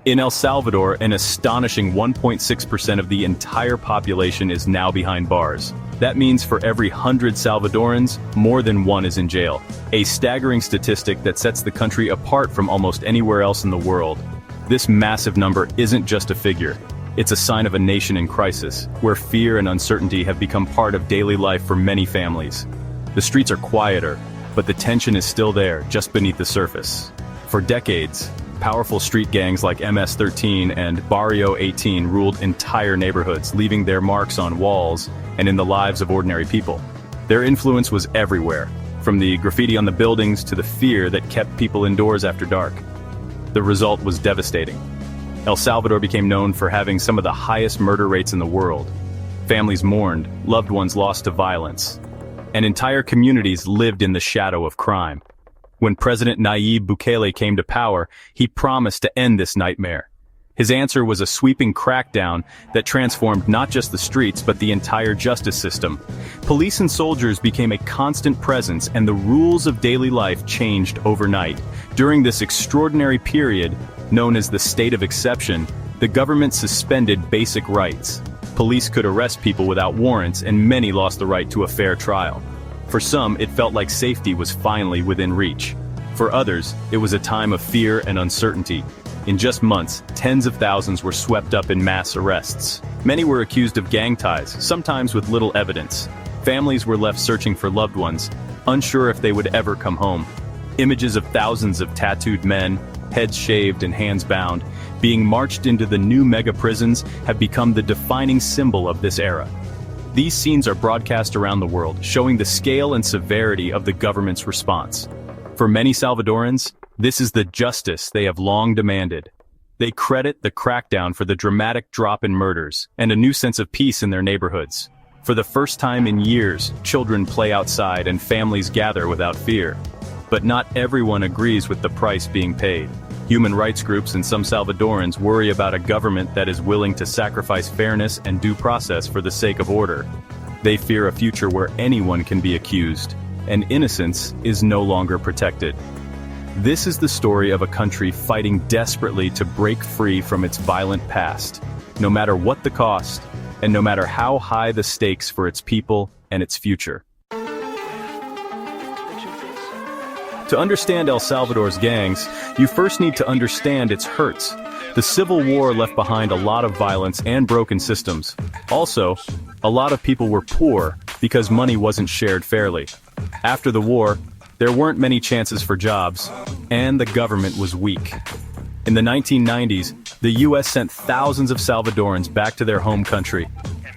In El Salvador, an astonishing 1.6% of the entire population is now behind bars. That means for every 100 Salvadorans, more than one is in jail. A staggering statistic that sets the country apart from almost anywhere else in the world. This massive number isn't just a figure. It's a sign of a nation in crisis, where fear and uncertainty have become part of daily life for many families. The streets are quieter, but the tension is still there, just beneath the surface. For decades, powerful street gangs like MS-13 and Barrio 18 ruled entire neighborhoods, leaving their marks on walls and in the lives of ordinary people. Their influence was everywhere, from the graffiti on the buildings to the fear that kept people indoors after dark. The result was devastating. El Salvador became known for having some of the highest murder rates in the world. Families mourned, loved ones lost to violence, and entire communities lived in the shadow of crime. When President Nayib Bukele came to power, he promised to end this nightmare. His answer was a sweeping crackdown that transformed not just the streets but the entire justice system. Police and soldiers became a constant presence, and the rules of daily life changed overnight. During this extraordinary period, known as the state of exception, the government suspended basic rights. Police could arrest people without warrants, and many lost the right to a fair trial. For some, it felt like safety was finally within reach. For others, it was a time of fear and uncertainty. In just months, tens of thousands were swept up in mass arrests. Many were accused of gang ties, sometimes with little evidence. Families were left searching for loved ones, unsure if they would ever come home. Images of thousands of tattooed men, heads shaved and hands bound, being marched into the new mega prisons have become the defining symbol of this era. These scenes are broadcast around the world, showing the scale and severity of the government's response. For many Salvadorans, this is the justice they have long demanded. They credit the crackdown for the dramatic drop in murders and a new sense of peace in their neighborhoods. For the first time in years, children play outside and families gather without fear. But not everyone agrees with the price being paid. Human rights groups and some Salvadorans worry about a government that is willing to sacrifice fairness and due process for the sake of order. They fear a future where anyone can be accused, and innocence is no longer protected. This is the story of a country fighting desperately to break free from its violent past, no matter what the cost, and no matter how high the stakes for its people and its future. To understand El Salvador's gangs, you first need to understand its hurts. The Civil War left behind a lot of violence and broken systems. Also, a lot of people were poor because money wasn't shared fairly. After the war, there weren't many chances for jobs, and the government was weak. In the 1990s, the US sent thousands of Salvadorans back to their home country.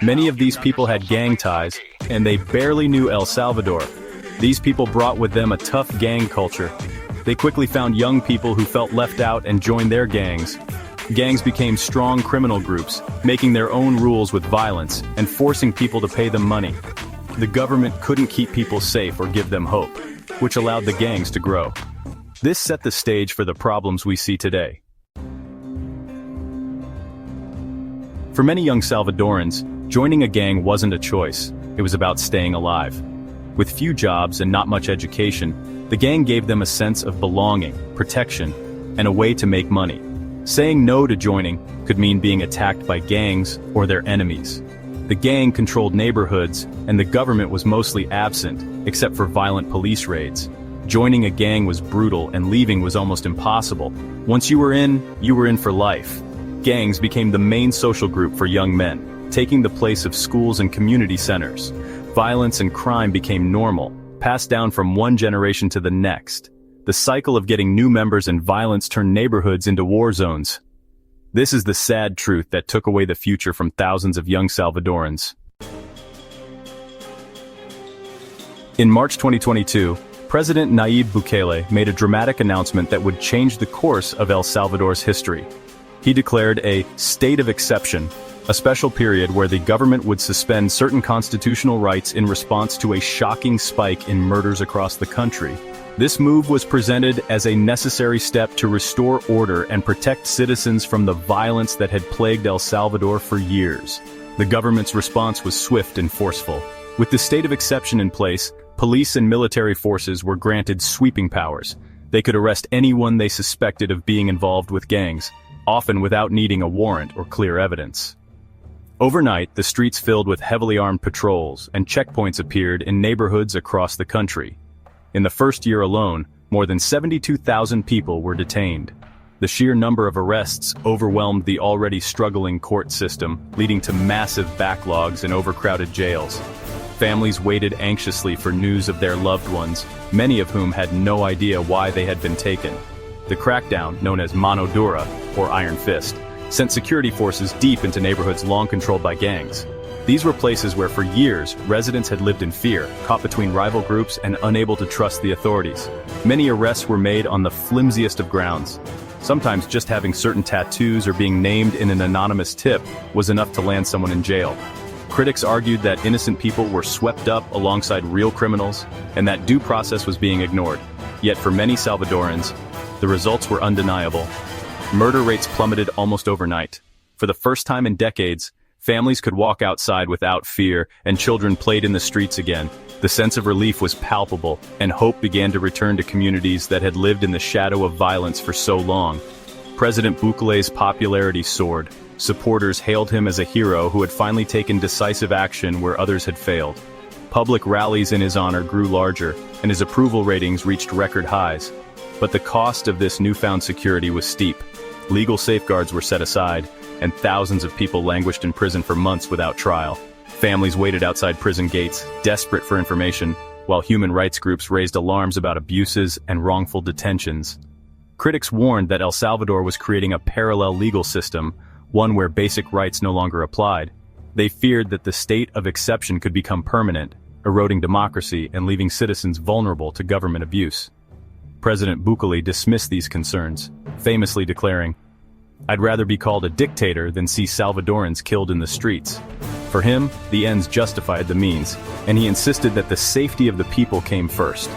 Many of these people had gang ties, and they barely knew El Salvador. These people brought with them a tough gang culture. They quickly found young people who felt left out and joined their gangs. Gangs became strong criminal groups, making their own rules with violence and forcing people to pay them money. The government couldn't keep people safe or give them hope, which allowed the gangs to grow. This set the stage for the problems we see today. For many young Salvadorans, joining a gang wasn't a choice. It was about staying alive. With few jobs and not much education, the gang gave them a sense of belonging, protection, and a way to make money. Saying no to joining could mean being attacked by gangs or their enemies. The gang controlled neighborhoods, and the government was mostly absent, except for violent police raids. Joining a gang was brutal, and leaving was almost impossible. Once you were in for life. Gangs became the main social group for young men, taking the place of schools and community centers. Violence and crime became normal, passed down from one generation to the next. The cycle of getting new members and violence turned neighborhoods into war zones. This is the sad truth that took away the future from thousands of young Salvadorans. In March 2022, President Nayib Bukele made a dramatic announcement that would change the course of El Salvador's history. He declared a state of exception, a special period where the government would suspend certain constitutional rights in response to a shocking spike in murders across the country. This move was presented as a necessary step to restore order and protect citizens from the violence that had plagued El Salvador for years. The government's response was swift and forceful. With the state of exception in place, police and military forces were granted sweeping powers. They could arrest anyone they suspected of being involved with gangs. often without needing a warrant or clear evidence. Overnight, the streets filled with heavily armed patrols, and checkpoints appeared in neighborhoods across the country. In the first year alone, more than 72,000 people were detained. The sheer number of arrests overwhelmed the already struggling court system, leading to massive backlogs in overcrowded jails. Families waited anxiously for news of their loved ones, many of whom had no idea why they had been taken. The crackdown, known as mano dura, or iron fist, sent security forces deep into neighborhoods long controlled by gangs. These were places where for years, residents had lived in fear, caught between rival groups and unable to trust the authorities. Many arrests were made on the flimsiest of grounds. Sometimes just having certain tattoos or being named in an anonymous tip was enough to land someone in jail. Critics argued that innocent people were swept up alongside real criminals, and that due process was being ignored. Yet for many Salvadorans, the results were undeniable. Murder rates plummeted almost overnight. For the first time in decades, families could walk outside without fear, and children played in the streets again. The sense of relief was palpable, and hope began to return to communities that had lived in the shadow of violence for so long. President Bukele's popularity soared. Supporters hailed him as a hero who had finally taken decisive action where others had failed. Public rallies in his honor grew larger, and his approval ratings reached record highs. But the cost of this newfound security was steep. Legal safeguards were set aside, and thousands of people languished in prison for months without trial. Families waited outside prison gates, desperate for information, while human rights groups raised alarms about abuses and wrongful detentions. Critics warned that El Salvador was creating a parallel legal system, one where basic rights no longer applied. They feared that the state of exception could become permanent, eroding democracy and leaving citizens vulnerable to government abuse. President Bukele dismissed these concerns, famously declaring, "I'd rather be called a dictator than see Salvadorans killed in the streets." For him, the ends justified the means, and he insisted that the safety of the people came first.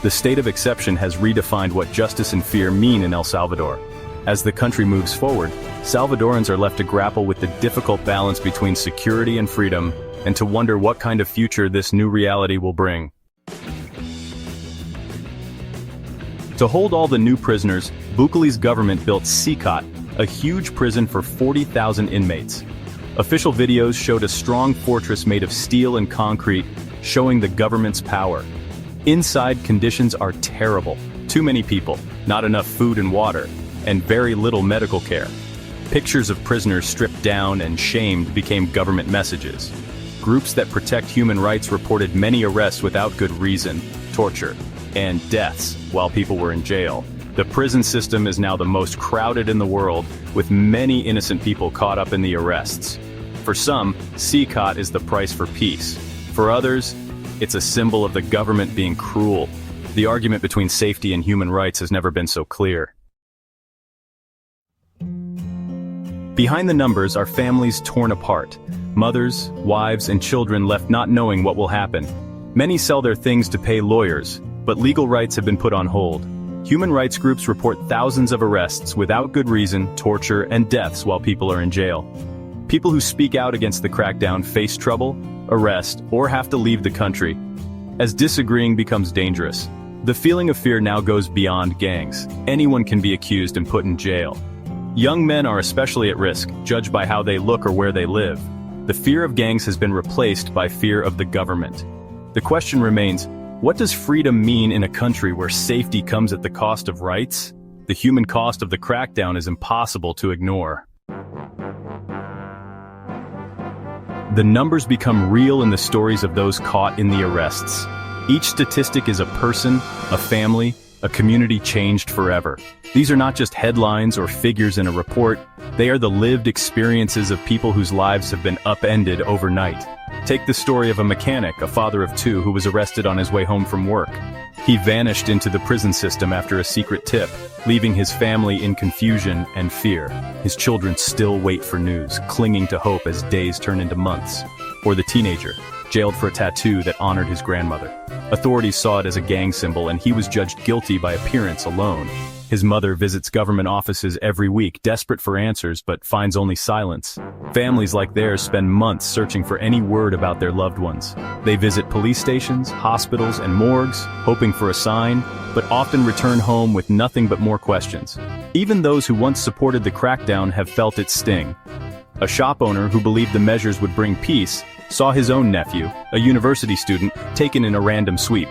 The state of exception has redefined what justice and fear mean in El Salvador. As the country moves forward, Salvadorans are left to grapple with the difficult balance between security and freedom, and to wonder what kind of future this new reality will bring. To hold all the new prisoners, Bukele's government built CICOT, a huge prison for 40,000 inmates. Official videos showed a strong fortress made of steel and concrete, showing the government's power. Inside, conditions are terrible. Too many people, not enough food and water, and very little medical care. Pictures of prisoners stripped down and shamed became government messages. Groups that protect human rights reported many arrests without good reason, torture, and deaths while people were in jail. The prison system is now the most crowded in the world, with many innocent people caught up in the arrests. For some, CICOT is the price for peace. For others, it's a symbol of the government being cruel. The argument between safety and human rights has never been so clear. Behind the numbers are families torn apart. Mothers, wives, and children left not knowing what will happen. Many sell their things to pay lawyers, but legal rights have been put on hold. Human rights groups report thousands of arrests without good reason, torture, and deaths while people are in jail. People who speak out against the crackdown face trouble, arrest, or have to leave the country. As disagreeing becomes dangerous, the feeling of fear now goes beyond gangs. Anyone can be accused and put in jail. Young men are especially at risk, judged by how they look or where they live. The fear of gangs has been replaced by fear of the government. The question remains, what does freedom mean in a country where safety comes at the cost of rights? The human cost of the crackdown is impossible to ignore. The numbers become real in the stories of those caught in the arrests. Each statistic is a person, a family, a community changed forever. These are not just headlines or figures in a report, they are the lived experiences of people whose lives have been upended overnight. Take the story of a mechanic, a father of two, who was arrested on his way home from work. He vanished into the prison system after a secret tip, leaving his family in confusion and fear. His children still wait for news, clinging to hope as days turn into months. Or the teenager, jailed for a tattoo that honored his grandmother. Authorities saw it as a gang symbol, and he was judged guilty by appearance alone. His mother visits government offices every week, desperate for answers, but finds only silence. Families like theirs spend months searching for any word about their loved ones. They visit police stations, hospitals, and morgues, hoping for a sign, but often return home with nothing but more questions. Even those who once supported the crackdown have felt its sting. A shop owner who believed the measures would bring peace saw his own nephew, a university student, taken in a random sweep.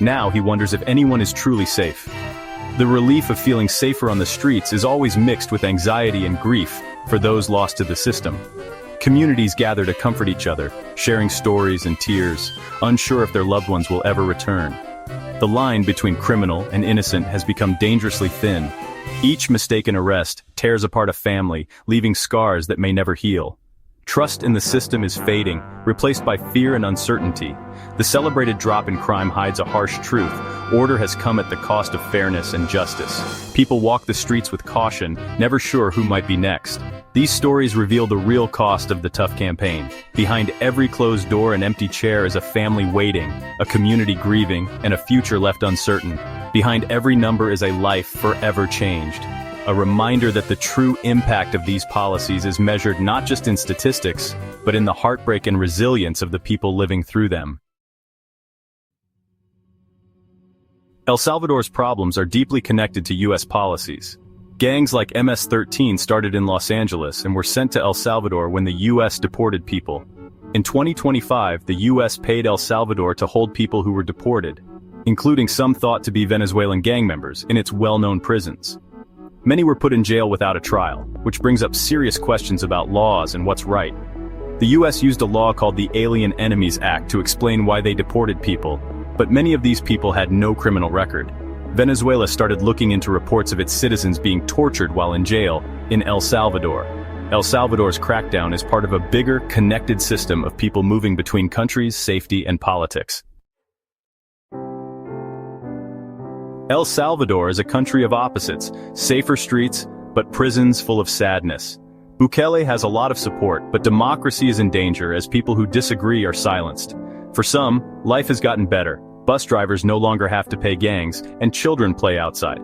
Now he wonders if anyone is truly safe. The relief of feeling safer on the streets is always mixed with anxiety and grief for those lost to the system. Communities gather to comfort each other, sharing stories and tears, unsure if their loved ones will ever return. The line between criminal and innocent has become dangerously thin. Each mistaken arrest tears apart a family, leaving scars that may never heal. Trust in the system is fading, replaced by fear and uncertainty. The celebrated drop in crime hides a harsh truth. Order has come at the cost of fairness and justice. People walk the streets with caution, never sure who might be next. These stories reveal the real cost of the tough campaign. Behind every closed door and empty chair is a family waiting, a community grieving, and a future left uncertain. Behind every number is a life forever changed. A reminder that the true impact of these policies is measured not just in statistics, but in the heartbreak and resilience of the people living through them. El Salvador's problems are deeply connected to U.S. policies. Gangs like MS-13 started in Los Angeles and were sent to El Salvador when the U.S. deported people. In 2025, the U.S. paid El Salvador to hold people who were deported, including some thought to be Venezuelan gang members, in its well-known prisons. Many were put in jail without a trial, which brings up serious questions about laws and what's right. The U.S. used a law called the Alien Enemies Act to explain why they deported people, but many of these people had no criminal record. Venezuela started looking into reports of its citizens being tortured while in jail in El Salvador. El Salvador's crackdown is part of a bigger, connected system of people moving between countries, safety, and politics. El Salvador is a country of opposites, safer streets, but prisons full of sadness. Bukele has a lot of support, but democracy is in danger as people who disagree are silenced. For some, life has gotten better. Bus drivers no longer have to pay gangs, and children play outside.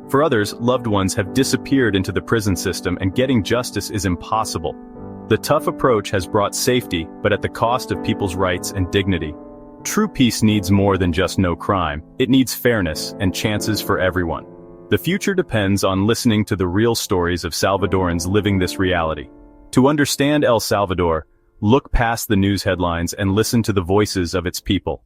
For others, loved ones have disappeared into the prison system and getting justice is impossible. The tough approach has brought safety, but at the cost of people's rights and dignity. True peace needs more than just no crime. It needs fairness and chances for everyone. The future depends on listening to the real stories of Salvadorans living this reality. To understand El Salvador, look past the news headlines and listen to the voices of its people.